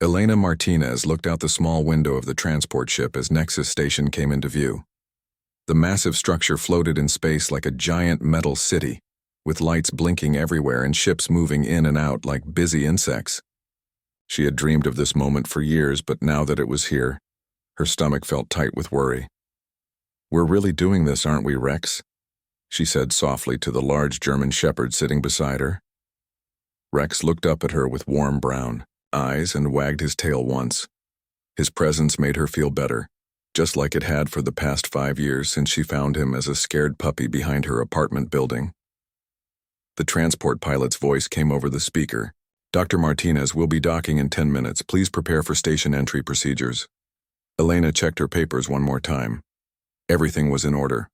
Elena Martinez looked out the small window of the transport ship as Nexus Station came into view. The massive structure floated in space like a giant metal city, with lights blinking everywhere and ships moving in and out like busy insects. She had dreamed of this moment for years, but now that it was here, her stomach felt tight with worry. "We're really doing this, aren't we, Rex?" she said softly to the large German shepherd sitting beside her. Rex looked up at her with warm brown eyes and wagged his tail once. His presence made her feel better, just like it had for the past 5 years since she found him as a scared puppy behind her apartment building. The transport pilot's voice came over the speaker. "Dr. Martinez will be docking in 10 minutes. Please prepare for station entry procedures." Elena checked her papers one more time. Everything was in order.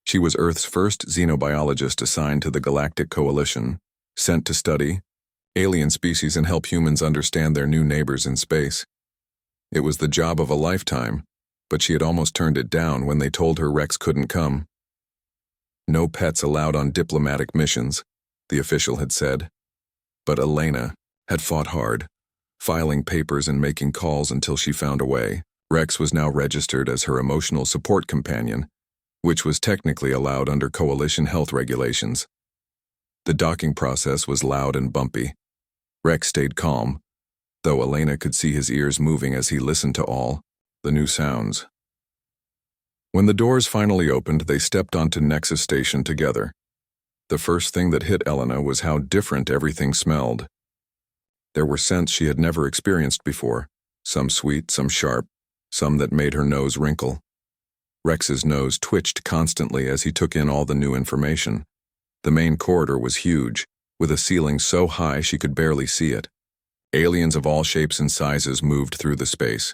She was Earth's first xenobiologist assigned to the Galactic Coalition, sent to study alien species and help humans understand their new neighbors in space. It was the job of a lifetime, but she had almost turned it down when they told her Rex couldn't come. "No pets allowed on diplomatic missions," the official had said. But Elena had fought hard, filing papers and making calls until she found a way. Rex was now registered as her emotional support companion, which was technically allowed under Coalition health regulations. The docking process was loud and bumpy. Rex stayed calm, though Elena could see his ears moving as he listened to all the new sounds. When the doors finally opened, they stepped onto Nexus Station together. The first thing that hit Elena was how different everything smelled. There were scents she had never experienced before, some sweet, some sharp, some that made her nose wrinkle. Rex's nose twitched constantly as he took in all the new information. The main corridor was huge, with a ceiling so high she could barely see it. Aliens of all shapes and sizes moved through the space.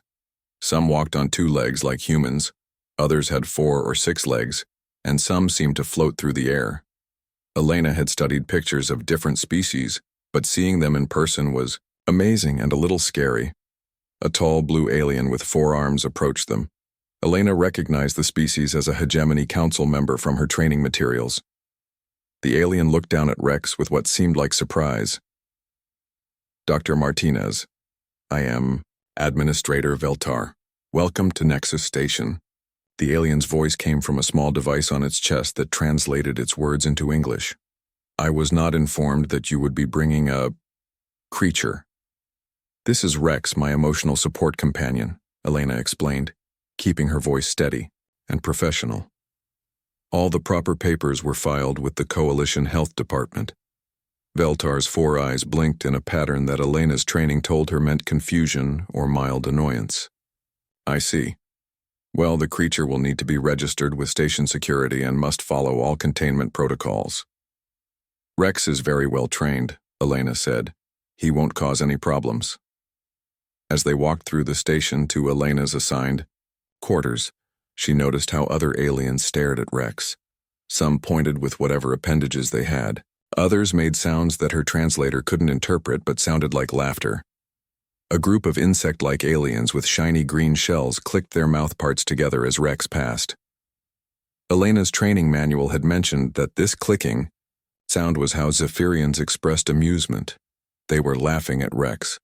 Some walked on 2 legs like humans, others had 4 or 6 legs, and some seemed to float through the air. Elena had studied pictures of different species, but seeing them in person was amazing and a little scary. A tall blue alien with 4 arms approached them. Elena recognized the species as a Hegemony Council member from her training materials. The alien looked down at Rex with what seemed like surprise. "Dr. Martinez, I am Administrator Veltar. Welcome to Nexus Station." The alien's voice came from a small device on its chest that translated its words into English. "I was not informed that you would be bringing a creature." "This is Rex, my emotional support companion," Elena explained, keeping her voice steady and professional. All the proper papers were filed with the Coalition Health Department. Veltar's 4 eyes blinked in a pattern that Elena's training told her meant confusion or mild annoyance. "I see. Well, the creature will need to be registered with station security and must follow all containment protocols." "Rex is very well trained," Elena said. "He won't cause any problems." As they walked through the station to Elena's assigned quarters, she noticed how other aliens stared at Rex. Some pointed with whatever appendages they had. Others made sounds that her translator couldn't interpret but sounded like laughter. A group of insect-like aliens with shiny green shells clicked their mouthparts together as Rex passed. Elena's training manual had mentioned that this clicking sound was how Zephyrians expressed amusement. They were laughing at Rex.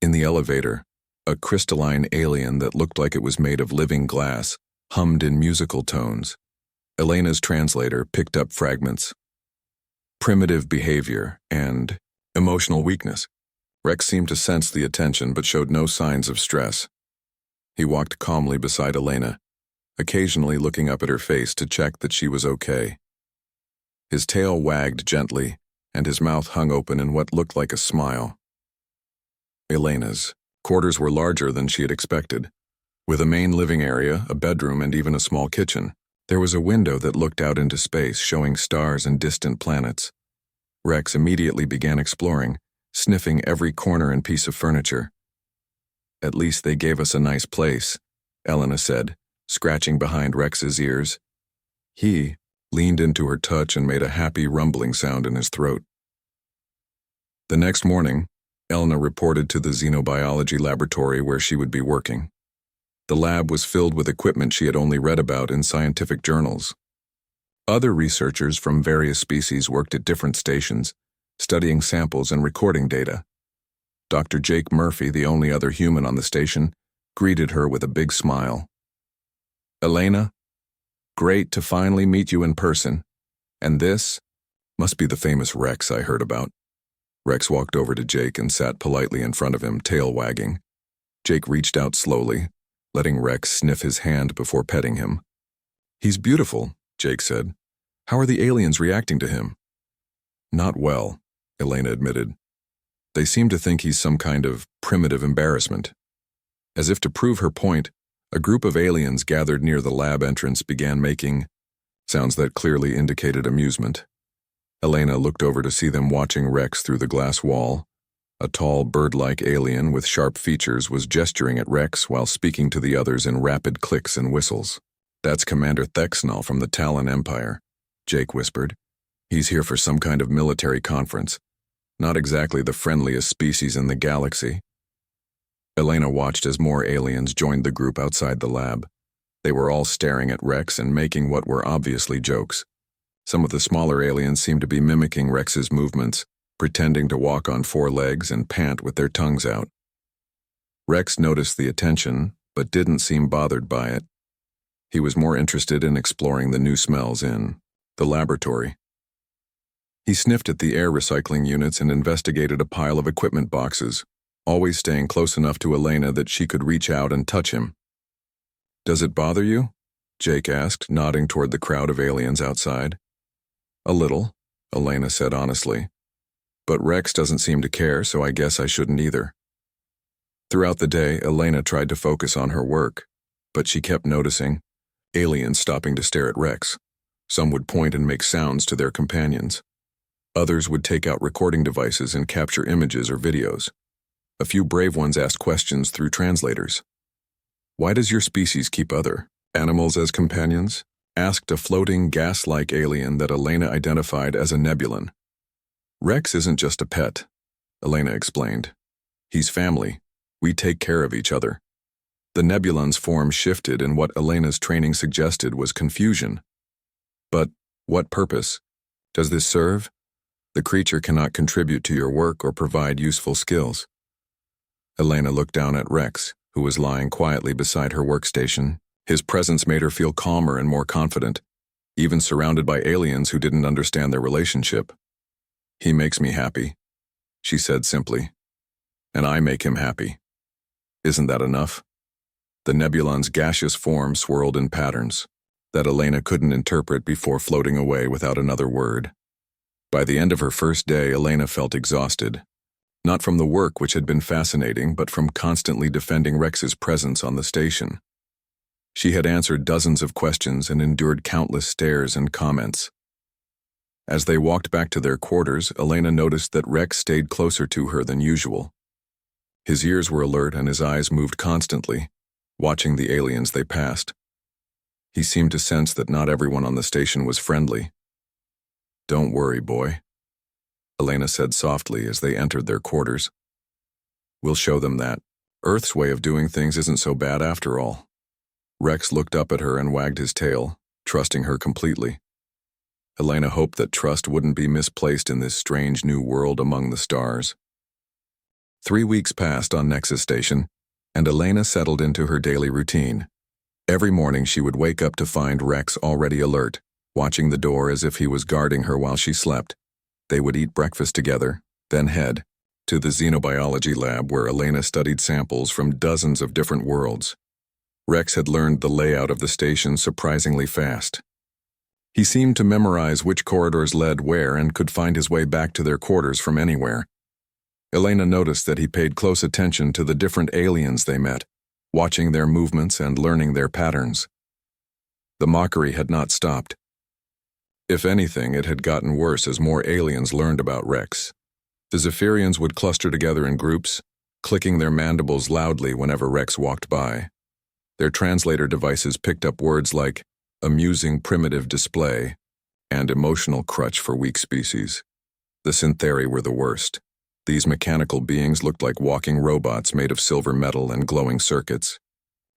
In the elevator, a crystalline alien that looked like it was made of living glass hummed in musical tones. Elena's translator picked up fragments. "Primitive behavior" and "emotional weakness." Rex seemed to sense the attention but showed no signs of stress. He walked calmly beside Elena, occasionally looking up at her face to check that she was okay. His tail wagged gently, and his mouth hung open in what looked like a smile. Elena's quarters were larger than she had expected. With a main living area, a bedroom, and even a small kitchen, there was a window that looked out into space, showing stars and distant planets. Rex immediately began exploring, sniffing every corner and piece of furniture. "At least they gave us a nice place," Elena said, scratching behind Rex's ears. He leaned into her touch and made a happy rumbling sound in his throat. The next morning, Elena reported to the xenobiology laboratory where she would be working. The lab was filled with equipment she had only read about in scientific journals. Other researchers from various species worked at different stations, studying samples and recording data. Dr. Jake Murphy, the only other human on the station, greeted her with a big smile. "Elena, great to finally meet you in person. And this must be the famous Rex I heard about." Rex walked over to Jake and sat politely in front of him, tail wagging. Jake reached out slowly, letting Rex sniff his hand before petting him. "He's beautiful," Jake said. "How are the aliens reacting to him?" "Not well," Elena admitted. "They seem to think he's some kind of primitive embarrassment." As if to prove her point, a group of aliens gathered near the lab entrance began making sounds that clearly indicated amusement. Elena looked over to see them watching Rex through the glass wall. A tall, bird-like alien with sharp features was gesturing at Rex while speaking to the others in rapid clicks and whistles. "That's Commander Thexnall from the Talon Empire," Jake whispered. "He's here for some kind of military conference. Not exactly the friendliest species in the galaxy." Elena watched as more aliens joined the group outside the lab. They were all staring at Rex and making what were obviously jokes. Some of the smaller aliens seemed to be mimicking Rex's movements, pretending to walk on four legs and pant with their tongues out. Rex noticed the attention, but didn't seem bothered by it. He was more interested in exploring the new smells in the laboratory. He sniffed at the air recycling units and investigated a pile of equipment boxes, always staying close enough to Elena that she could reach out and touch him. "Does it bother you?" Jake asked, nodding toward the crowd of aliens outside. "A little," Elena said honestly. "But Rex doesn't seem to care, so I guess I shouldn't either." Throughout the day, Elena tried to focus on her work, but she kept noticing aliens stopping to stare at Rex. Some would point and make sounds to their companions. Others would take out recording devices and capture images or videos. A few brave ones asked questions through translators. "Why does your species keep other animals as companions?" asked a floating gas-like alien that Elena identified as a nebulan. "Rex isn't just a pet," Elena explained. "He's family. We take care of each other." The nebulan's form shifted, and what Elena's training suggested was confusion. "But what purpose does this serve? The creature cannot contribute to your work or provide useful skills." Elena looked down at Rex, who was lying quietly beside her workstation. His presence made her feel calmer and more confident, even surrounded by aliens who didn't understand their relationship. "He makes me happy," she said simply. "And I make him happy. Isn't that enough?" The nebulan's gaseous form swirled in patterns that Elena couldn't interpret before floating away without another word. By the end of her first day, Elena felt exhausted. Not from the work, which had been fascinating, but from constantly defending Rex's presence on the station. She had answered dozens of questions and endured countless stares and comments. As they walked back to their quarters, Elena noticed that Rex stayed closer to her than usual. His ears were alert and his eyes moved constantly, watching the aliens they passed. He seemed to sense that not everyone on the station was friendly. "Don't worry, boy," Elena said softly as they entered their quarters. "We'll show them that Earth's way of doing things isn't so bad after all." Rex looked up at her and wagged his tail, trusting her completely. Elena hoped that trust wouldn't be misplaced in this strange new world among the stars. 3 weeks passed on Nexus Station, and Elena settled into her daily routine. Every morning she would wake up to find Rex already alert, watching the door as if he was guarding her while she slept. They would eat breakfast together, then head to the xenobiology lab where Elena studied samples from dozens of different worlds. Rex had learned the layout of the station surprisingly fast. He seemed to memorize which corridors led where and could find his way back to their quarters from anywhere. Elena noticed that he paid close attention to the different aliens they met, watching their movements and learning their patterns. The mockery had not stopped. If anything, it had gotten worse as more aliens learned about Rex. The Zephyrians would cluster together in groups, clicking their mandibles loudly whenever Rex walked by. Their translator devices picked up words like amusing primitive display and emotional crutch for weak species. The Syntheri were the worst. These mechanical beings looked like walking robots made of silver metal and glowing circuits.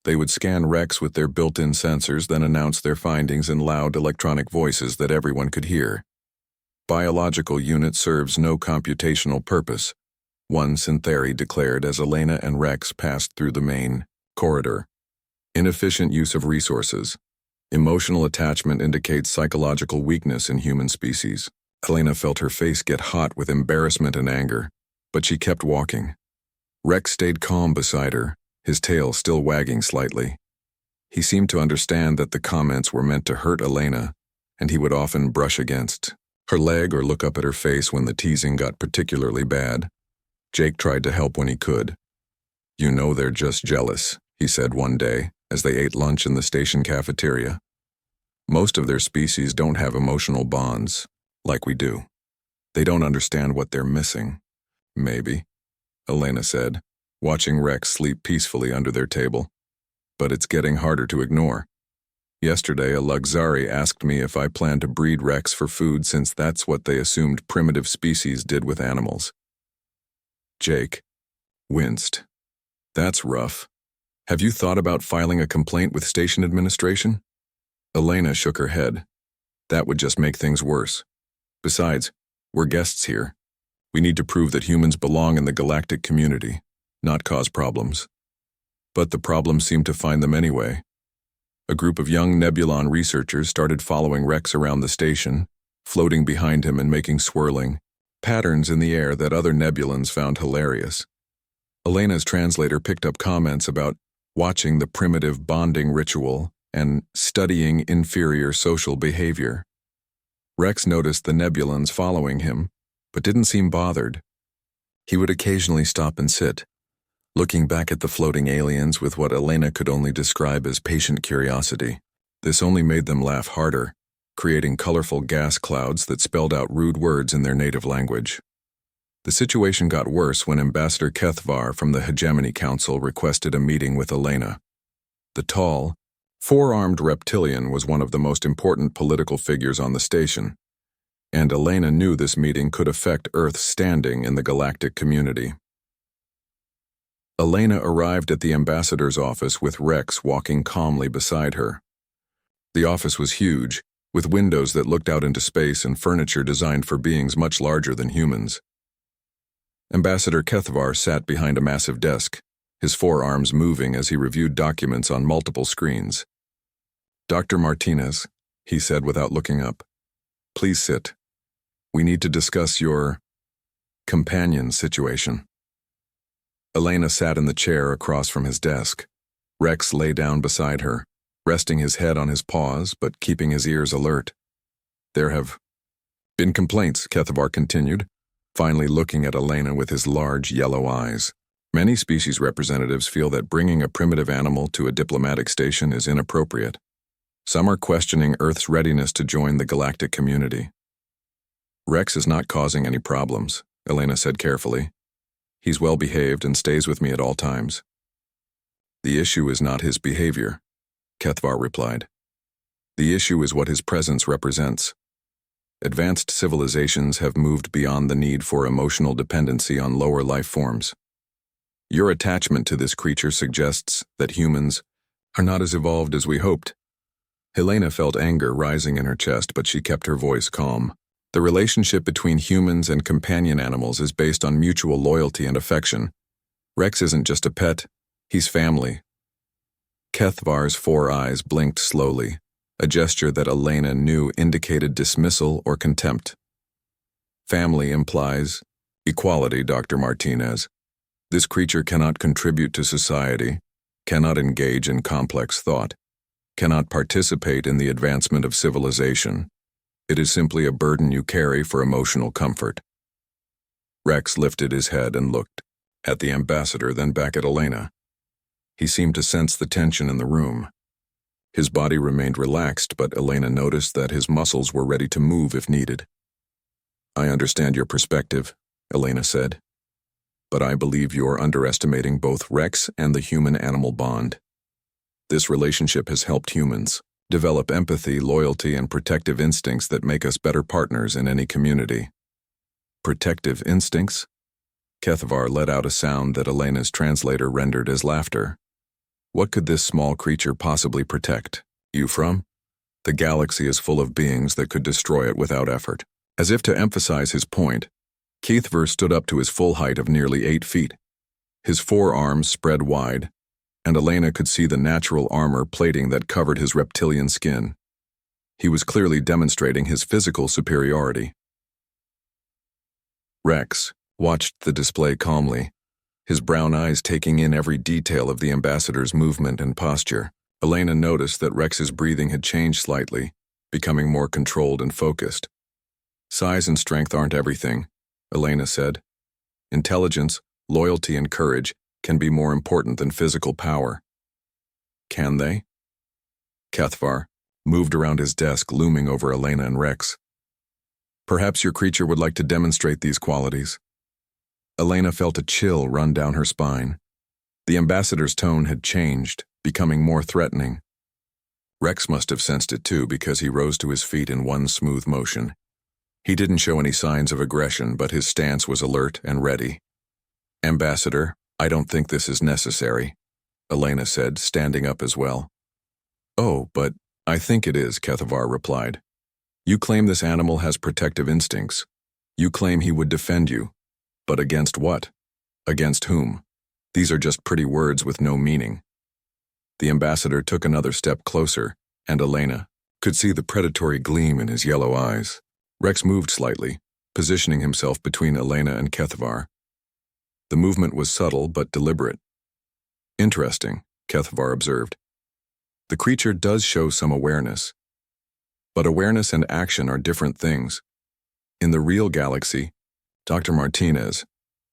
They would scan Rex with their built-in sensors, then announce their findings in loud electronic voices that everyone could hear. Biological unit serves no computational purpose. one Syntheri declared as Elena and Rex passed through the main corridor. Inefficient use of resources. Emotional attachment indicates psychological weakness in human species. Elena felt her face get hot with embarrassment and anger, but she kept walking. Rex stayed calm beside her, his tail still wagging slightly. He seemed to understand that the comments were meant to hurt Elena, and he would often brush against her leg or look up at her face when the teasing got particularly bad. Jake tried to help when he could. "You know they're just jealous," he said one day, as they ate lunch in the station cafeteria. "Most of their species don't have emotional bonds, like we do. They don't understand what they're missing." "Maybe," Elena said, watching Rex sleep peacefully under their table. "But it's getting harder to ignore. Yesterday, a Luxari asked me if I plan to breed Rex for food since that's what they assumed primitive species did with animals." Jake winced. "That's rough. Have you thought about filing a complaint with station administration?" Elena shook her head. "That would just make things worse. Besides, we're guests here. We need to prove that humans belong in the galactic community, not cause problems." But the problems seemed to find them anyway. A group of young Nebulon researchers started following Rex around the station, floating behind him and making swirling patterns in the air that other Nebulons found hilarious. Elena's translator picked up comments about watching the primitive bonding ritual and studying inferior social behavior. Rex noticed the Nebulons following him, but didn't seem bothered. He would occasionally stop and sit, looking back at the floating aliens with what Elena could only describe as patient curiosity. This only made them laugh harder, creating colorful gas clouds that spelled out rude words in their native language. The situation got worse when Ambassador Kethvar from the Hegemony Council requested a meeting with Elena. The tall, four-armed reptilian was one of the most important political figures on the station, and Elena knew this meeting could affect Earth's standing in the galactic community. Elena arrived at the ambassador's office with Rex walking calmly beside her. The office was huge, with windows that looked out into space and furniture designed for beings much larger than humans. Ambassador Kethvar sat behind a massive desk, his forearms moving as he reviewed documents on multiple screens. "Dr. Martinez," he said without looking up, "please sit. We need to discuss your companion situation." Elena sat in the chair across from his desk. Rex lay down beside her, resting his head on his paws but keeping his ears alert. "There have been complaints," Kethvar continued, finally looking at Elena with his large yellow eyes. "Many species representatives feel that bringing a primitive animal to a diplomatic station is inappropriate. Some are questioning Earth's readiness to join the galactic community." "Rex is not causing any problems," Elena said carefully. "He's well behaved and stays with me at all times." "The issue is not his behavior," Kethvar replied. "The issue is what his presence represents. Advanced civilizations have moved beyond the need for emotional dependency on lower life forms. Your attachment to this creature suggests that humans are not as evolved as we hoped." Helena felt anger rising in her chest, but she kept her voice calm. "The relationship between humans and companion animals is based on mutual loyalty and affection. Rex isn't just a pet, he's family." Kethvar's four eyes blinked slowly, a gesture that Elena knew indicated dismissal or contempt. "Family implies equality, Dr. Martinez. This creature cannot contribute to society, cannot engage in complex thought, cannot participate in the advancement of civilization. It is simply a burden you carry for emotional comfort." Rex lifted his head and looked at the ambassador, then back at Elena. He seemed to sense the tension in the room. His body remained relaxed, but Elena noticed that his muscles were ready to move if needed. "I understand your perspective," Elena said, "but I believe you're underestimating both Rex and the human-animal bond. This relationship has helped humans develop empathy, loyalty, and protective instincts that make us better partners in any community." "Protective instincts?" Kethvar let out a sound that Elena's translator rendered as laughter. "What could this small creature possibly protect you from? The galaxy is full of beings that could destroy it without effort." As if to emphasize his point, Keithver stood up to his full height of nearly 8 feet, his forearms spread wide, and Elena could see the natural armor plating that covered his reptilian skin. He was clearly demonstrating his physical superiority. Rex watched the display calmly, his brown eyes taking in every detail of the ambassador's movement and posture. Elena noticed that Rex's breathing had changed slightly, becoming more controlled and focused. Size and strength aren't everything, Elena said. Intelligence, loyalty, and courage can be more important than physical power. Can they? Kethvar moved around his desk, looming over Elena and Rex. Perhaps your creature would like to demonstrate these qualities. Elena felt a chill run down her spine. The ambassador's tone had changed, becoming more threatening. Rex must have sensed it too, because he rose to his feet in one smooth motion. He didn't show any signs of aggression, but his stance was alert and ready. Ambassador, I don't think this is necessary, Elena said, standing up as well. Oh, but I think it is, Kethvar replied. You claim this animal has protective instincts. You claim he would defend you. But against what? Against whom? These are just pretty words with no meaning. The ambassador took another step closer, and Elena could see the predatory gleam in his yellow eyes. Rex moved slightly, positioning himself between Elena and Kethvar. The movement was subtle but deliberate. Interesting, Kethvar observed. The creature does show some awareness. But awareness and action are different things. In the real galaxy, Dr. Martinez,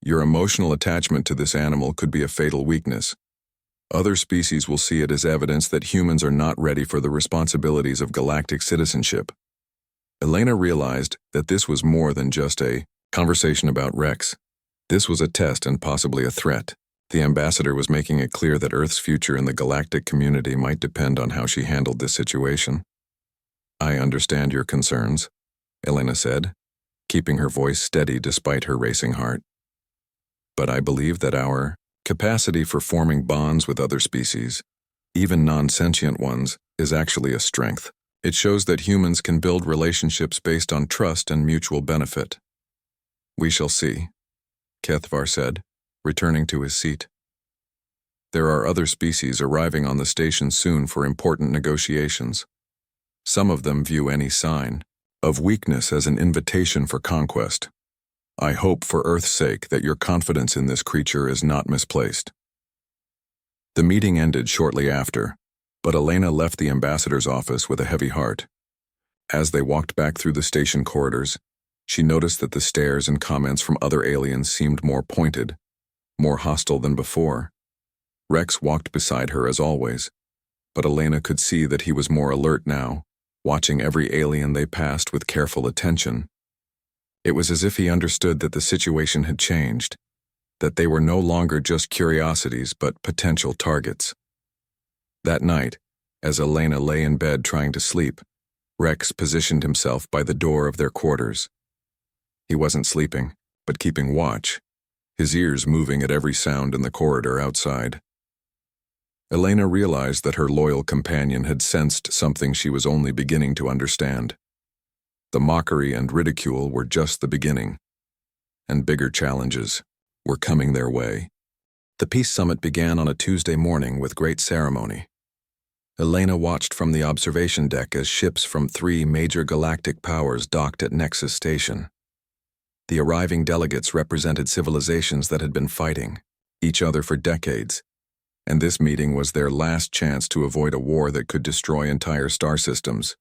your emotional attachment to this animal could be a fatal weakness. Other species will see it as evidence that humans are not ready for the responsibilities of galactic citizenship. Elena realized that this was more than just a conversation about Rex. This was a test and possibly a threat. The ambassador was making it clear that Earth's future in the galactic community might depend on how she handled this situation. I understand your concerns, Elena said, keeping her voice steady despite her racing heart. But I believe that our capacity for forming bonds with other species, even non-sentient ones, is actually a strength. It shows that humans can build relationships based on trust and mutual benefit. We shall see, Kethvar said, returning to his seat. There are other species arriving on the station soon for important negotiations. Some of them view any sign of weakness as an invitation for conquest. I hope for Earth's sake that your confidence in this creature is not misplaced. The meeting ended shortly after, but Elena left the ambassador's office with a heavy heart. As they walked back through the station corridors, she noticed that the stares and comments from other aliens seemed more pointed, more hostile than before. Rex walked beside her as always, but Elena could see that he was more alert now, watching every alien they passed with careful attention. It was as if he understood that the situation had changed, that they were no longer just curiosities but potential targets. That night, as Elena lay in bed trying to sleep, Rex positioned himself by the door of their quarters. He wasn't sleeping, but keeping watch, his ears moving at every sound in the corridor outside. Elena realized that her loyal companion had sensed something she was only beginning to understand. The mockery and ridicule were just the beginning, and bigger challenges were coming their way. The Peace Summit began on a Tuesday morning with great ceremony. Elena watched from the observation deck as ships from 3 major galactic powers docked at Nexus Station. The arriving delegates represented civilizations that had been fighting each other for decades, and this meeting was their last chance to avoid a war that could destroy entire star systems.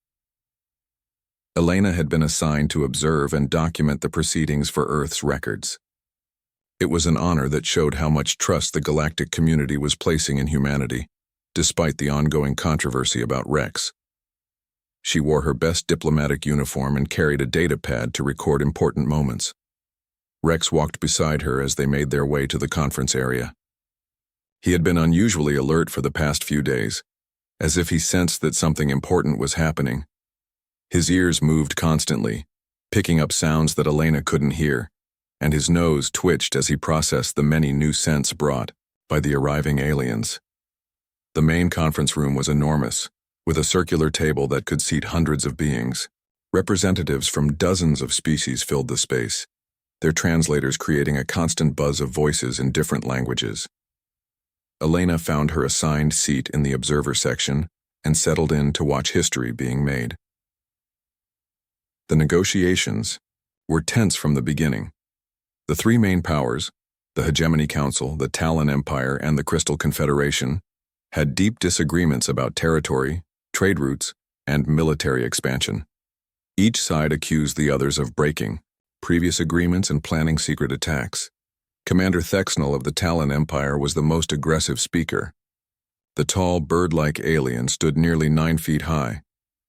Elena had been assigned to observe and document the proceedings for Earth's records. It was an honor that showed how much trust the galactic community was placing in humanity, despite the ongoing controversy about Rex. She wore her best diplomatic uniform and carried a data pad to record important moments. Rex walked beside her as they made their way to the conference area. He had been unusually alert for the past few days, as if he sensed that something important was happening. His ears moved constantly, picking up sounds that Elena couldn't hear, and his nose twitched as he processed the many new scents brought by the arriving aliens. The main conference room was enormous, with a circular table that could seat hundreds of beings. Representatives from dozens of species filled the space, their translators creating a constant buzz of voices in different languages. Elena found her assigned seat in the observer section and settled in to watch history being made. The negotiations were tense from the beginning. The three main powers, the Hegemony Council, the Talon Empire, and the Crystal Confederation, had deep disagreements about territory, trade routes, and military expansion. Each side accused the others of breaking previous agreements and planning secret attacks. Commander Thexnel of the Talon Empire was the most aggressive speaker. The tall, bird-like alien stood nearly 9 feet high,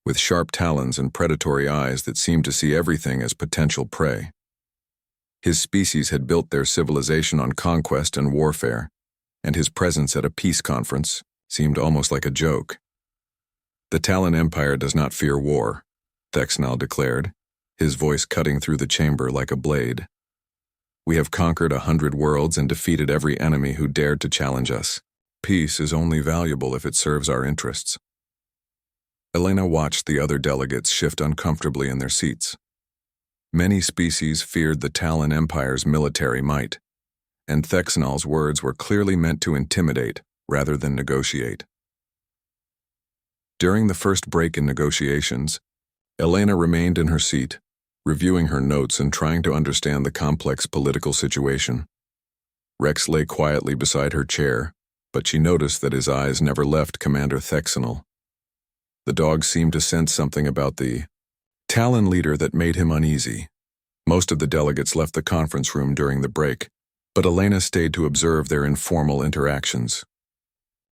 with sharp talons and predatory eyes that seemed to see everything as potential prey. His species had built their civilization on conquest and warfare, and his presence at a peace conference seemed almost like a joke. "The Talon Empire does not fear war," Thexnel declared, his voice cutting through the chamber like a blade. "We have conquered 100 worlds and defeated every enemy who dared to challenge us. Peace is only valuable if it serves our interests." Elena watched the other delegates shift uncomfortably in their seats. Many species feared the Talon Empire's military might, and Thexnel's words were clearly meant to intimidate rather than negotiate. During the first break in negotiations, Elena remained in her seat, reviewing her notes and trying to understand the complex political situation. Rex lay quietly beside her chair, but she noticed that his eyes never left Commander Thexnel. The dog seemed to sense something about the Talon leader that made him uneasy. Most of the delegates left the conference room during the break, but Elena stayed to observe their informal interactions.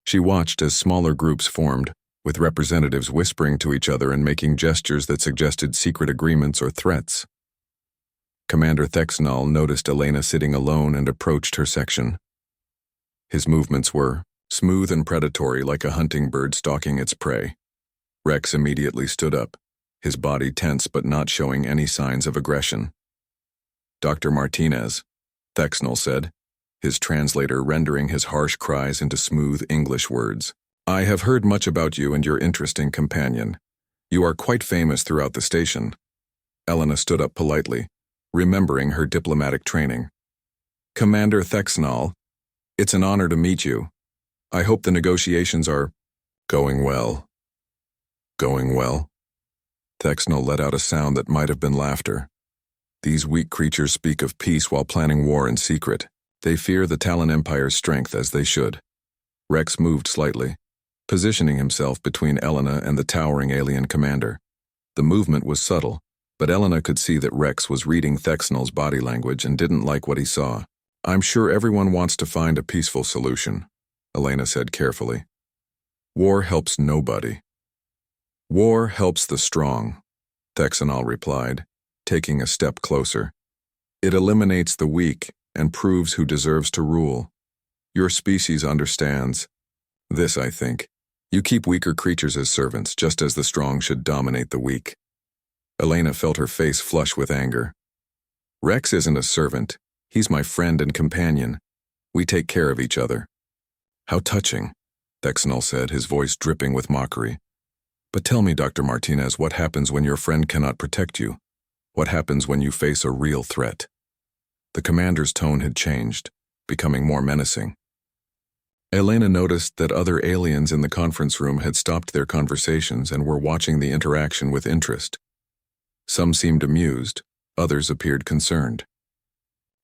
She watched as smaller groups formed, with representatives whispering to each other and making gestures that suggested secret agreements or threats. Commander Thexnel noticed Elena sitting alone and approached her section. His movements were smooth and predatory, like a hunting bird stalking its prey. Rex immediately stood up, his body tense but not showing any signs of aggression. "Dr. Martinez," Thexnel said, his translator rendering his harsh cries into smooth English words. "I have heard much about you and your interesting companion. You are quite famous throughout the station." Elena stood up politely, remembering her diplomatic training. "Commander Thexnel, it's an honor to meet you. I hope the negotiations are going well." "Going well?" Thexnel let out a sound that might have been laughter. "These weak creatures speak of peace while planning war in secret. They fear the Talon Empire's strength, as they should." Rex moved slightly, positioning himself between Elena and the towering alien commander. The movement was subtle, but Elena could see that Rex was reading Thexnel's body language and didn't like what he saw. "I'm sure everyone wants to find a peaceful solution," Elena said carefully. "War helps nobody." "War helps the strong," Thexnel replied, taking a step closer. "It eliminates the weak and proves who deserves to rule. Your species understands this, I think. You keep weaker creatures as servants, just as the strong should dominate the weak." Elena felt her face flush with anger. "Rex isn't a servant. He's my friend and companion. We take care of each other." "How touching," Thexnel said, his voice dripping with mockery. "But tell me, Dr. Martinez, what happens when your friend cannot protect you? What happens when you face a real threat?" The commander's tone had changed, becoming more menacing. Elena noticed that other aliens in the conference room had stopped their conversations and were watching the interaction with interest. Some seemed amused, others appeared concerned.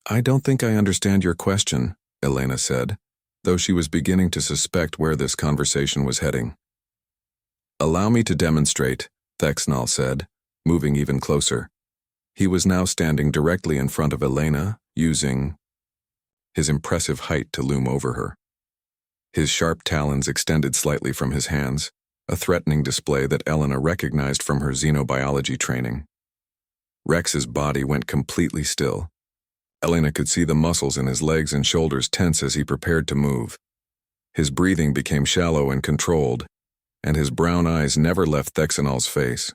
"I don't think I understand your question," Elena said, though she was beginning to suspect where this conversation was heading. "Allow me to demonstrate," Thexnel said, moving even closer. He was now standing directly in front of Elena, using his impressive height to loom over her. His sharp talons extended slightly from his hands, a threatening display that Elena recognized from her xenobiology training. Rex's body went completely still. Elena could see the muscles in his legs and shoulders tense as he prepared to move. His breathing became shallow and controlled, and his brown eyes never left Thexnel's face.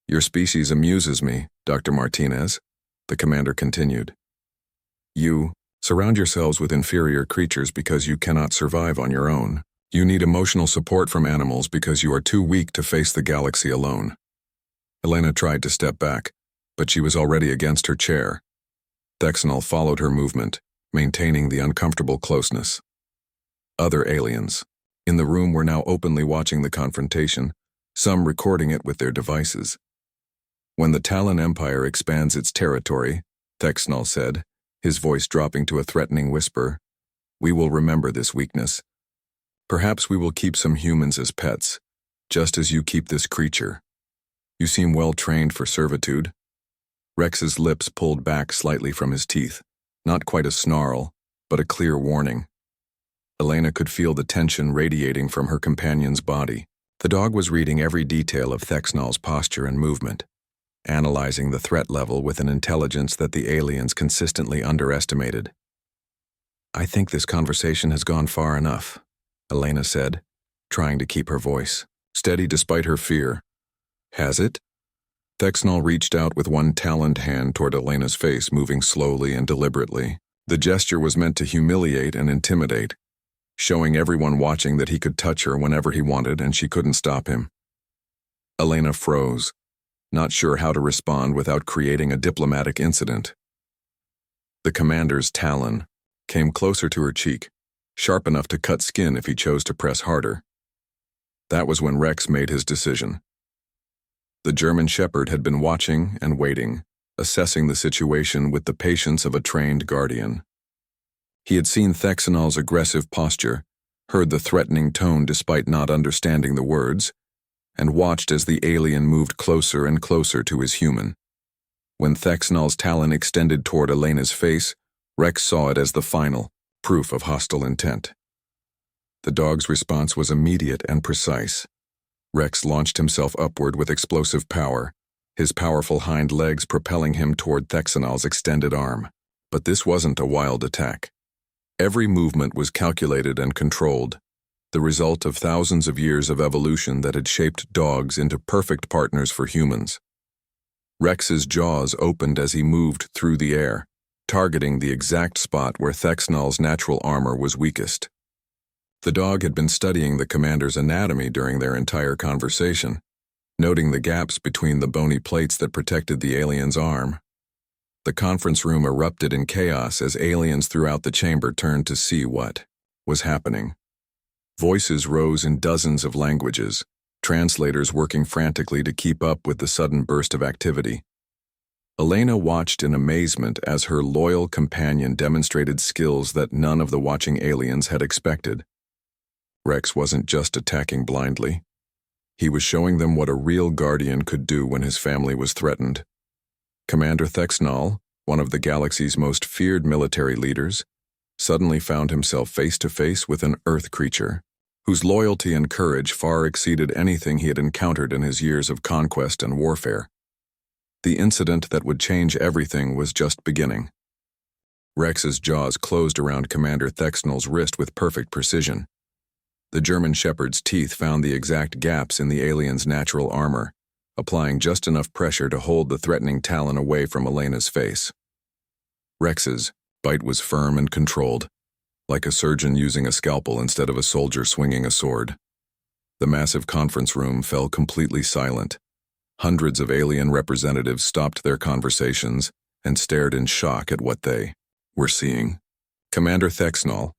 "Your species amuses me, Dr. Martinez," the commander continued. "You surround yourselves with inferior creatures because you cannot survive on your own. You need emotional support from animals because you are too weak to face the galaxy alone." Elena tried to step back, but she was already against her chair. Thexnol followed her movement, maintaining the uncomfortable closeness. Other aliens in the room were now openly watching the confrontation, some recording it with their devices. When the Talon Empire expands its territory, Thexnol said, his voice dropping to a threatening whisper, we will remember this weakness. Perhaps we will keep some humans as pets, just as you keep this creature. You seem well trained for servitude. Rex's lips pulled back slightly from his teeth, not quite a snarl, but a clear warning. Elena could feel the tension radiating from her companion's body. The dog was reading every detail of Thexnol's posture and movement, analyzing the threat level with an intelligence that the aliens consistently underestimated. I think this conversation has gone far enough, Elena said, trying to keep her voice steady despite her fear. Has it? Thexnol reached out with one taloned hand toward Elena's face, moving slowly and deliberately. The gesture was meant to humiliate and intimidate, showing everyone watching that he could touch her whenever he wanted and she couldn't stop him. Elena froze, not sure how to respond without creating a diplomatic incident. The commander's talon came closer to her cheek, sharp enough to cut skin if he chose to press harder. That was when Rex made his decision. The German Shepherd had been watching and waiting, assessing the situation with the patience of a trained guardian. He had seen Thexnol's aggressive posture, heard the threatening tone despite not understanding the words, and watched as the alien moved closer and closer to his human. When Thexnol's talon extended toward Elena's face, Rex saw it as the final proof of hostile intent. The dog's response was immediate and precise. Rex launched himself upward with explosive power, his powerful hind legs propelling him toward Thexnol's extended arm. But this wasn't a wild attack. Every movement was calculated and controlled, the result of thousands of years of evolution that had shaped dogs into perfect partners for humans. Rex's jaws opened as he moved through the air, targeting the exact spot where Thexnol's natural armor was weakest. The dog had been studying the commander's anatomy during their entire conversation, noting the gaps between the bony plates that protected the alien's arm. The conference room erupted in chaos as aliens throughout the chamber turned to see what was happening. Voices rose in dozens of languages, translators working frantically to keep up with the sudden burst of activity. Elena watched in amazement as her loyal companion demonstrated skills that none of the watching aliens had expected. Rex wasn't just attacking blindly. He was showing them what a real guardian could do when his family was threatened. Commander Thexnol, one of the galaxy's most feared military leaders, suddenly found himself face to face with an Earth creature, whose loyalty and courage far exceeded anything he had encountered in his years of conquest and warfare. The incident that would change everything was just beginning. Rex's jaws closed around Commander Thexnol's wrist with perfect precision. The German Shepherd's teeth found the exact gaps in the alien's natural armor, applying just enough pressure to hold the threatening talon away from Elena's face. Rex's bite was firm and controlled, like a surgeon using a scalpel instead of a soldier swinging a sword. The massive conference room fell completely silent. Hundreds of alien representatives stopped their conversations and stared in shock at what they were seeing. Commander Thexnol,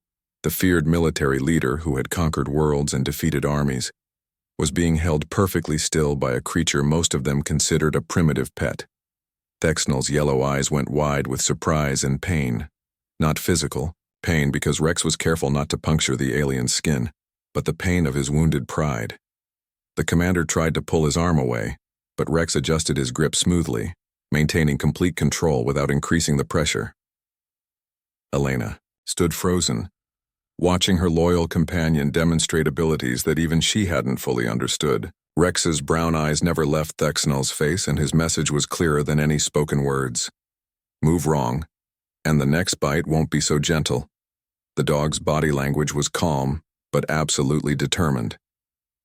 the feared military leader who had conquered worlds and defeated armies, was being held perfectly still by a creature most of them considered a primitive pet. Thexnol's yellow eyes went wide with surprise and pain. Not physical pain because Rex was careful not to puncture the alien's skin, but the pain of his wounded pride. The commander tried to pull his arm away, but Rex adjusted his grip smoothly, maintaining complete control without increasing the pressure. Elena stood frozen, watching her loyal companion demonstrate abilities that even she hadn't fully understood. Rex's brown eyes never left Thexnol's face, and his message was clearer than any spoken words. Move wrong, and the next bite won't be so gentle. The dog's body language was calm, but absolutely determined.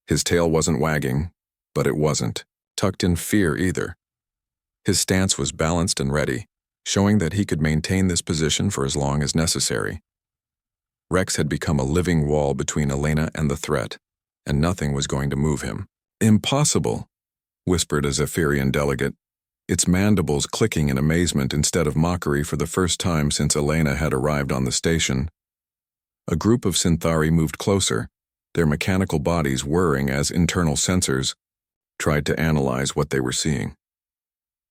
His tail wasn't wagging, but it wasn't tucked in fear either. His stance was balanced and ready, showing that he could maintain this position for as long as necessary. Rex had become a living wall between Elena and the threat, and nothing was going to move him. Impossible, whispered a Zephyrian delegate. its mandibles clicking in amazement instead of mockery for the first time since Elena had arrived on the station. A group of Synthari moved closer, their mechanical bodies whirring as internal sensors tried to analyze what they were seeing.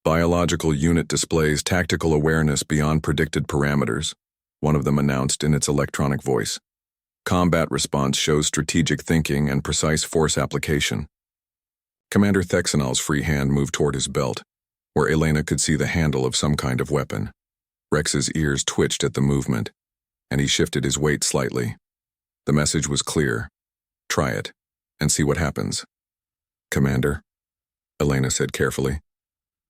Biological unit displays tactical awareness beyond predicted parameters, one of them announced in its electronic voice. Combat response shows strategic thinking and precise force application. Commander Thexanal's free hand moved toward his belt, where Elena could see the handle of some kind of weapon. Rex's ears twitched at the movement, and he shifted his weight slightly. The message was clear. Try it, and see what happens. Commander, Elena said carefully.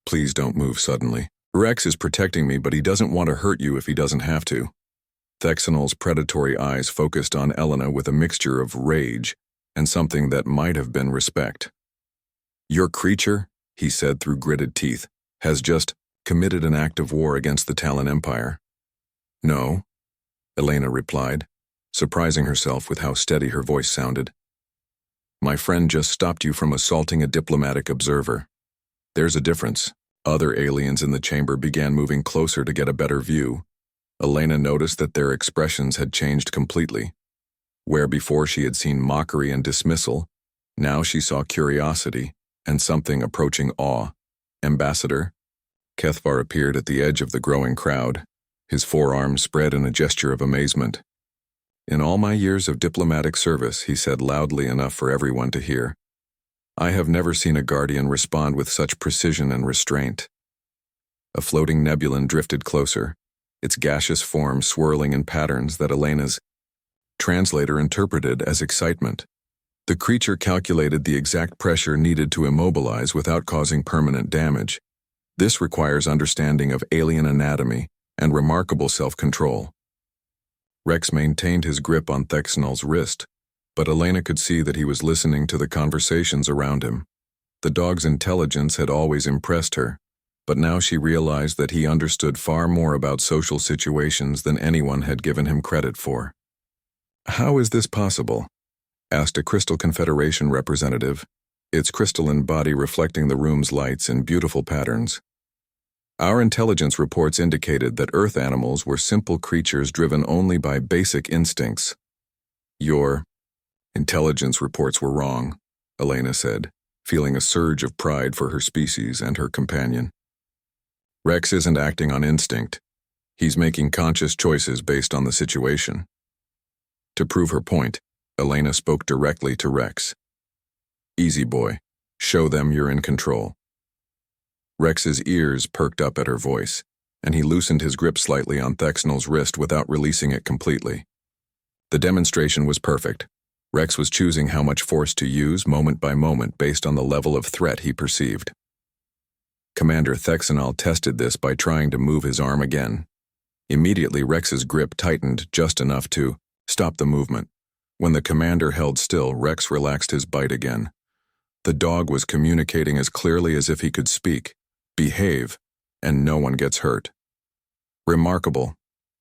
Please don't move suddenly. Rex is protecting me, but he doesn't want to hurt you if he doesn't have to. Thexanal's predatory eyes focused on Elena with a mixture of rage and something that might have been respect. Your creature, he said through gritted teeth, has just committed an act of war against the Talon Empire. No, Elena replied, surprising herself with how steady her voice sounded. My friend just stopped you from assaulting a diplomatic observer. There's a difference. Other aliens in the chamber began moving closer to get a better view. Elena noticed that their expressions had changed completely. Where before she had seen mockery and dismissal, now she saw curiosity and something approaching awe. Ambassador? Kethvar appeared at the edge of the growing crowd, his forearms spread in a gesture of amazement. In all my years of diplomatic service, he said loudly enough for everyone to hear, I have never seen a guardian respond with such precision and restraint. A floating nebulan drifted closer, its gaseous form swirling in patterns that Elena's translator interpreted as excitement. The creature calculated the exact pressure needed to immobilize without causing permanent damage. This requires understanding of alien anatomy and remarkable self-control. Rex maintained his grip on Thexanal's wrist, but Elena could see that he was listening to the conversations around him. The dog's intelligence had always impressed her, but now she realized that he understood far more about social situations than anyone had given him credit for. How is this possible? Asked a Crystal Confederation representative, its crystalline body reflecting the room's lights in beautiful patterns. Our intelligence reports indicated that Earth animals were simple creatures driven only by basic instincts. Your intelligence reports were wrong, Elena said, feeling a surge of pride for her species and her companion. Rex isn't acting on instinct. He's making conscious choices based on the situation. To prove her point, Elena spoke directly to Rex. Easy, boy. Show them you're in control. Rex's ears perked up at her voice, and he loosened his grip slightly on Thexanal's wrist without releasing it completely. The demonstration was perfect. Rex was choosing how much force to use moment by moment based on the level of threat he perceived. Commander Thexanal tested this by trying to move his arm again. Immediately, Rex's grip tightened just enough to stop the movement. When the commander held still, Rex relaxed his bite again. The dog was communicating as clearly as if he could speak, behave, and no one gets hurt. Remarkable,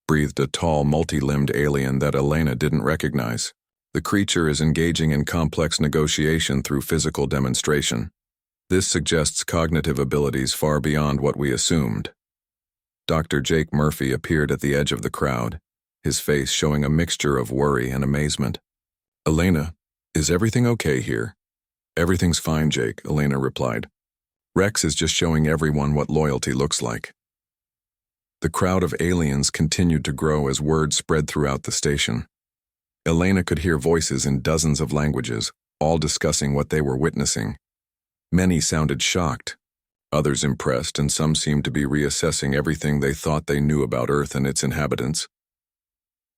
breathed a tall, multi-limbed alien that Elena didn't recognize. The creature is engaging in complex negotiation through physical demonstration. This suggests cognitive abilities far beyond what we assumed. Dr. Jake Murphy appeared at the edge of the crowd, his face showing a mixture of worry and amazement. Elena, is everything okay here? Everything's fine, Jake, Elena replied. Rex is just showing everyone what loyalty looks like. The crowd of aliens continued to grow as word spread throughout the station. Elena could hear voices in dozens of languages, all discussing what they were witnessing. Many sounded shocked, others impressed, and some seemed to be reassessing everything they thought they knew about Earth and its inhabitants.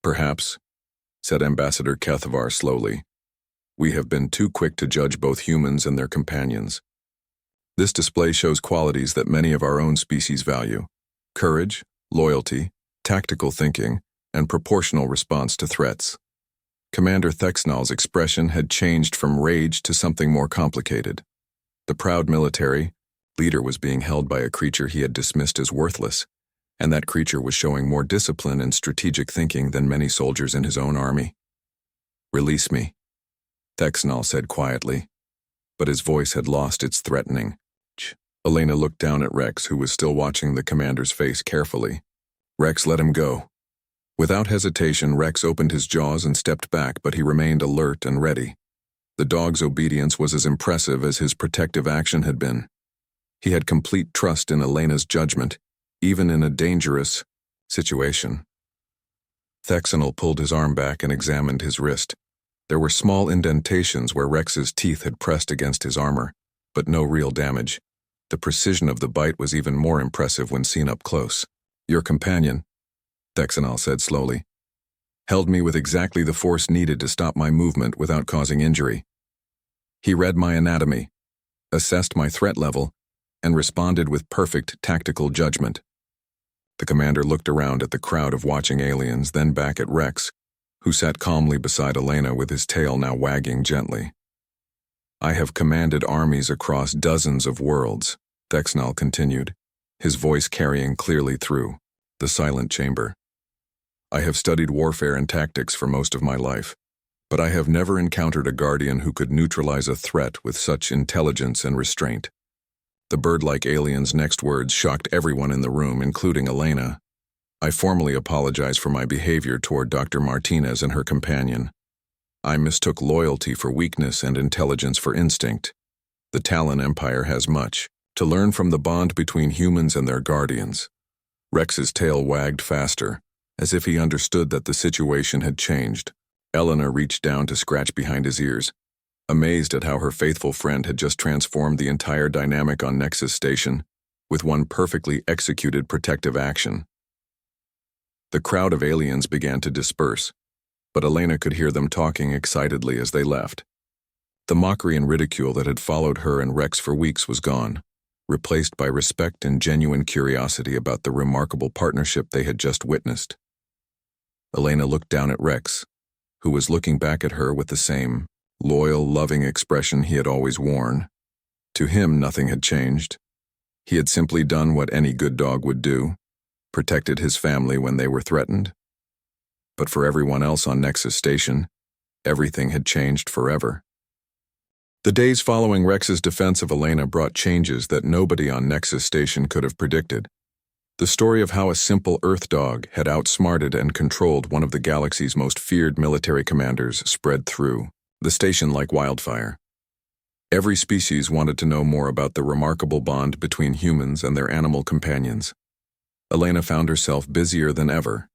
Perhaps, said Ambassador Kethvar slowly, we have been too quick to judge both humans and their companions. This display shows qualities that many of our own species value: courage, loyalty, tactical thinking, and proportional response to threats. Commander Thexanal's expression had changed from rage to something more complicated. The proud military leader was being held by a creature he had dismissed as worthless, and that creature was showing more discipline and strategic thinking than many soldiers in his own army. Release me, Thexanal said quietly, but his voice had lost its threatening. Elena looked down at Rex, who was still watching the commander's face carefully. Rex let him go. Without hesitation, Rex opened his jaws and stepped back, but he remained alert and ready. The dog's obedience was as impressive as his protective action had been. He had complete trust in Elena's judgment, even in a dangerous situation. Thexanal pulled his arm back and examined his wrist. There were small indentations where Rex's teeth had pressed against his armor, but no real damage. The precision of the bite was even more impressive when seen up close. "Your companion," Thexanal said slowly, "held me with exactly the force needed to stop my movement without causing injury. He read my anatomy, assessed my threat level, and responded with perfect tactical judgment." The commander looked around at the crowd of watching aliens, then back at Rex, who sat calmly beside Elena with his tail now wagging gently. "I have commanded armies across dozens of worlds," Thexanal continued, his voice carrying clearly through the silent chamber. "I have studied warfare and tactics for most of my life, but I have never encountered a guardian who could neutralize a threat with such intelligence and restraint." The bird-like alien's next words shocked everyone in the room, including Elena. "I formally apologize for my behavior toward Dr. Martinez and her companion. I mistook loyalty for weakness and intelligence for instinct. The Talon Empire has much to learn from the bond between humans and their guardians." Rex's tail wagged faster, as if he understood that the situation had changed. Elena reached down to scratch behind his ears, amazed at how her faithful friend had just transformed the entire dynamic on Nexus Station with one perfectly executed protective action. The crowd of aliens began to disperse, but Elena could hear them talking excitedly as they left. The mockery and ridicule that had followed her and Rex for weeks was gone, replaced by respect and genuine curiosity about the remarkable partnership they had just witnessed. Elena looked down at Rex, who was looking back at her with the same loyal, loving expression he had always worn. To him, nothing had changed. He had simply done what any good dog would do, protected his family when they were threatened. But for everyone else on Nexus Station, everything had changed forever. The days following Rex's defense of Elena brought changes that nobody on Nexus Station could have predicted. The story of how a simple Earth dog had outsmarted and controlled one of the galaxy's most feared military commanders spread through the station like wildfire. Every species wanted to know more about the remarkable bond between humans and their animal companions. Elena found herself busier than ever,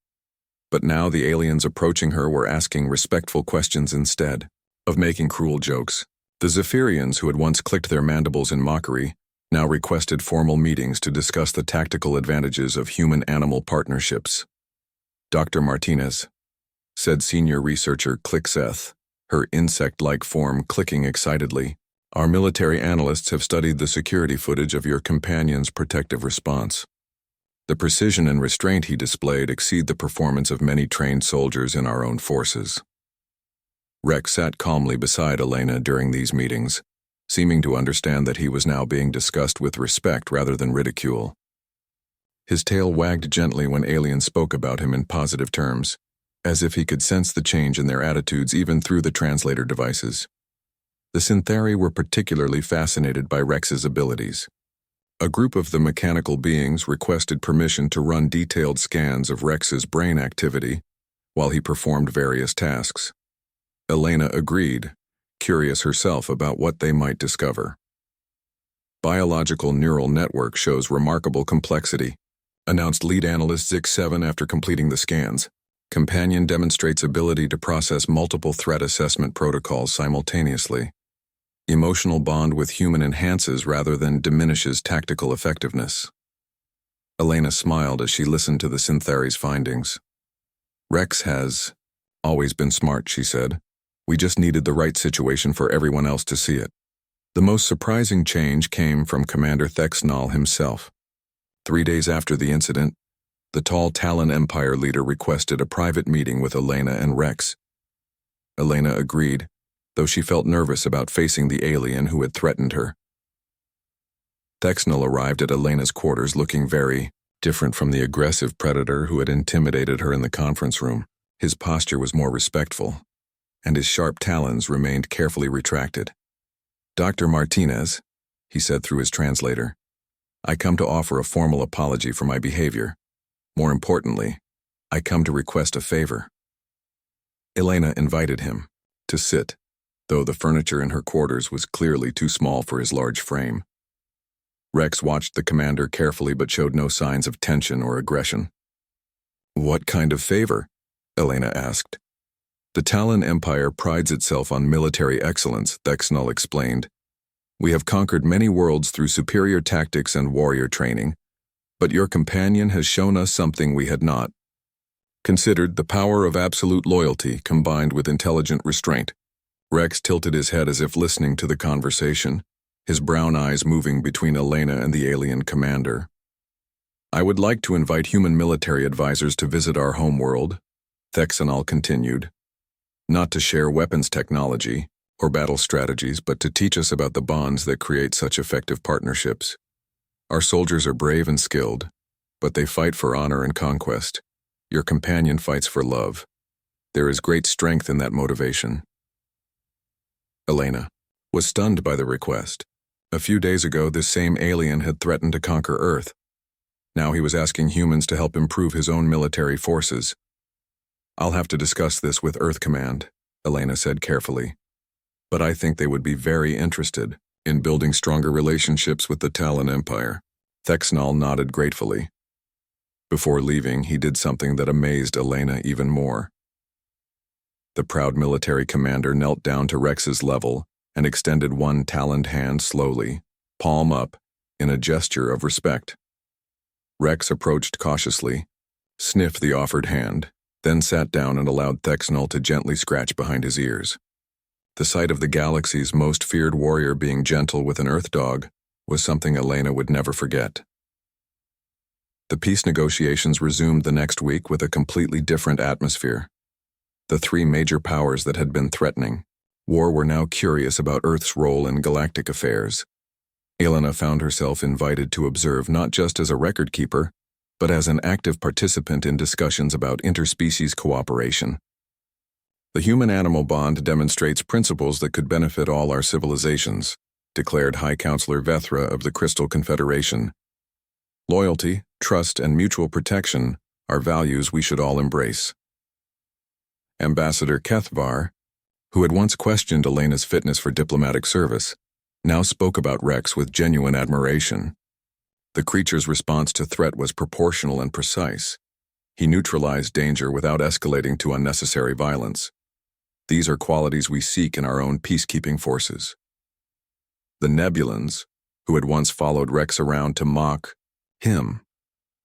but now the aliens approaching her were asking respectful questions instead of making cruel jokes. The Zephyrians, who had once clicked their mandibles in mockery, now requested formal meetings to discuss the tactical advantages of human-animal partnerships. "Dr. Martinez," said senior researcher Clickseth, her insect-like form clicking excitedly, "our military analysts have studied the security footage of your companion's protective response. The precision and restraint he displayed exceed the performance of many trained soldiers in our own forces." Rex sat calmly beside Elena during these meetings, seeming to understand that he was now being discussed with respect rather than ridicule. His tail wagged gently when aliens spoke about him in positive terms, as if he could sense the change in their attitudes even through the translator devices. The Syntheri were particularly fascinated by Rex's abilities. A group of the mechanical beings requested permission to run detailed scans of Rex's brain activity while he performed various tasks. Elena agreed, curious herself about what they might discover. "Biological neural network shows remarkable complexity," announced lead analyst Zix7 after completing the scans. "Companion demonstrates ability to process multiple threat assessment protocols simultaneously. Emotional bond with human enhances rather than diminishes tactical effectiveness." Elena smiled as she listened to the Syntheri's findings. "Rex has always been smart," she said. "We just needed the right situation for everyone else to see it." The most surprising change came from Commander Thexanal himself. 3 days after the incident, the tall Talon Empire leader requested a private meeting with Elena and Rex. Elena agreed, though she felt nervous about facing the alien who had threatened her. Thexanal arrived at Elena's quarters looking very different from the aggressive predator who had intimidated her in the conference room. His posture was more respectful, and his sharp talons remained carefully retracted. "Dr. Martinez," he said through his translator, I come to offer a formal apology for my behavior. More importantly, I come to request a favor. Elena invited him to sit, though the furniture in her quarters was clearly too small for his large frame. Rex watched the commander carefully but showed no signs of tension or aggression. "What kind of favor?" Elena asked. "The Talon Empire prides itself on military excellence," Thexnell explained. "We have conquered many worlds through superior tactics and warrior training, but your companion has shown us something we had not. Considered the power of absolute loyalty combined with intelligent restraint." Rex tilted his head as if listening to the conversation, his brown eyes moving between Elena and the alien commander. "I would like to invite human military advisors to visit our homeworld," Thexanal continued. "Not to share weapons technology or battle strategies, but to teach us about the bonds that create such effective partnerships. Our soldiers are brave and skilled, but they fight for honor and conquest. Your companion fights for love. There is great strength in that motivation." Elena was stunned by the request. A few days ago, this same alien had threatened to conquer Earth. Now he was asking humans to help improve his own military forces. "I'll have to discuss this with Earth Command," Elena said carefully. "But I think they would be very interested in building stronger relationships with the Talon Empire." Thexnal nodded gratefully. Before leaving, he did something that amazed Elena even more. The proud military commander knelt down to Rex's level and extended one taloned hand slowly, palm up, in a gesture of respect. Rex approached cautiously, sniffed the offered hand, then sat down and allowed Thexnal to gently scratch behind his ears. The sight of the galaxy's most feared warrior being gentle with an Earth dog was something Elena would never forget. The peace negotiations resumed the next week with a completely different atmosphere. The three major powers that had been threatening war were now curious about Earth's role in galactic affairs. Elena found herself invited to observe not just as a record keeper, but as an active participant in discussions about interspecies cooperation. "The human-animal bond demonstrates principles that could benefit all our civilizations," declared High Counselor Vethra of the Crystal Confederation. "Loyalty, trust, and mutual protection are values we should all embrace." Ambassador Kethvar, who had once questioned Elena's fitness for diplomatic service, now spoke about Rex with genuine admiration. The creature's response to threat was proportional and precise. He neutralized danger without escalating to unnecessary violence. These are qualities we seek in our own peacekeeping forces. The Nebulans, who had once followed Rex around to mock him,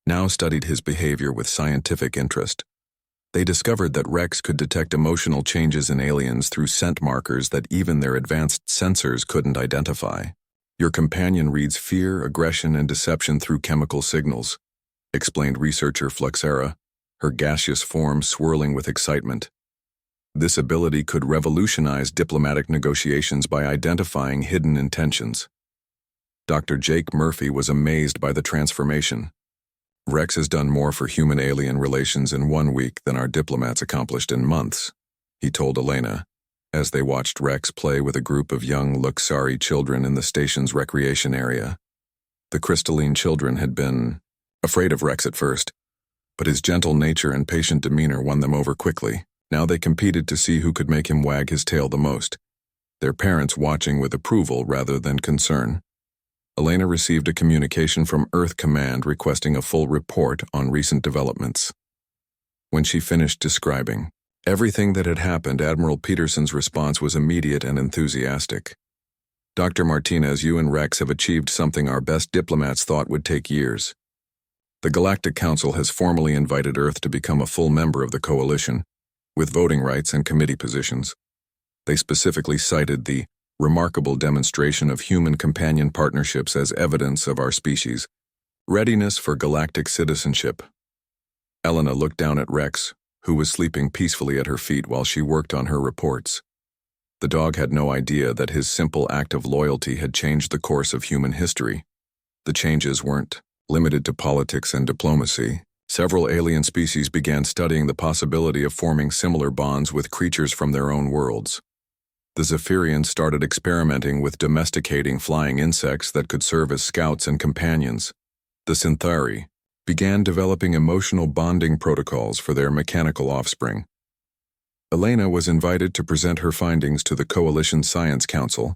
now studied his behavior with scientific interest. They discovered that Rex could detect emotional changes in aliens through scent markers that even their advanced sensors couldn't identify. "Your companion reads fear, aggression, and deception through chemical signals," explained researcher Fluxera, her gaseous form swirling with excitement. "This ability could revolutionize diplomatic negotiations by identifying hidden intentions." Dr. Jake Murphy was amazed by the transformation. "Rex has done more for human-alien relations in 1 week than our diplomats accomplished in months," he told Elena, as they watched Rex play with a group of young Luxari children in the station's recreation area. The crystalline children had been afraid of Rex at first, but his gentle nature and patient demeanor won them over quickly. Now they competed to see who could make him wag his tail the most, their parents watching with approval rather than concern. Elena received a communication from Earth Command requesting a full report on recent developments. When she finished describing everything that had happened, Admiral Peterson's response was immediate and enthusiastic. "Dr. Martinez, you and Rex have achieved something our best diplomats thought would take years. The Galactic Council has formally invited Earth to become a full member of the coalition, with voting rights and committee positions. They specifically cited the remarkable demonstration of human companion partnerships as evidence of our species' readiness for galactic citizenship." Elena looked down at Rex, who was sleeping peacefully at her feet while she worked on her reports. The dog had no idea that his simple act of loyalty had changed the course of human history. The changes weren't limited to politics and diplomacy. Several alien species began studying the possibility of forming similar bonds with creatures from their own worlds. The Zephyrians started experimenting with domesticating flying insects that could serve as scouts and companions. The Synthari began developing emotional bonding protocols for their mechanical offspring. Elena was invited to present her findings to the Coalition Science Council,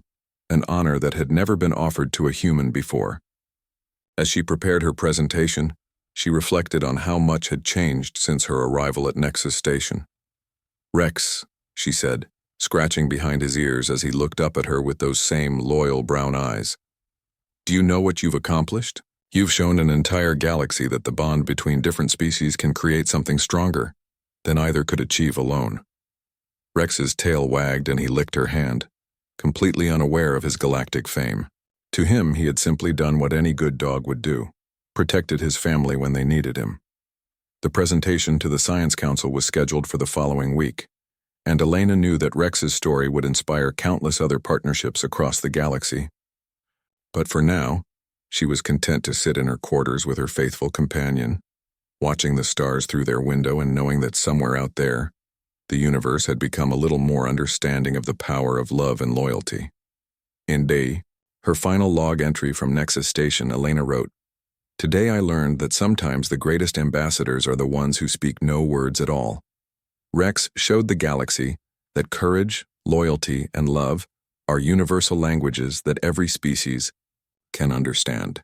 an honor that had never been offered to a human before. As she prepared her presentation, she reflected on how much had changed since her arrival at Nexus Station. "Rex," she said, scratching behind his ears as he looked up at her with those same loyal brown eyes. "Do you know what you've accomplished? You've shown an entire galaxy that the bond between different species can create something stronger than either could achieve alone." Rex's tail wagged and he licked her hand, completely unaware of his galactic fame. To him, he had simply done what any good dog would do, protected his family when they needed him. The presentation to the Science Council was scheduled for the following week, and Elena knew that Rex's story would inspire countless other partnerships across the galaxy. But for now, she was content to sit in her quarters with her faithful companion, watching the stars through their window and knowing that somewhere out there, the universe had become a little more understanding of the power of love and loyalty. In day, her final log entry from Nexus Station, Elena wrote, "Today I learned that sometimes the greatest ambassadors are the ones who speak no words at all. Rex showed the galaxy that courage, loyalty, and love are universal languages that every species can understand."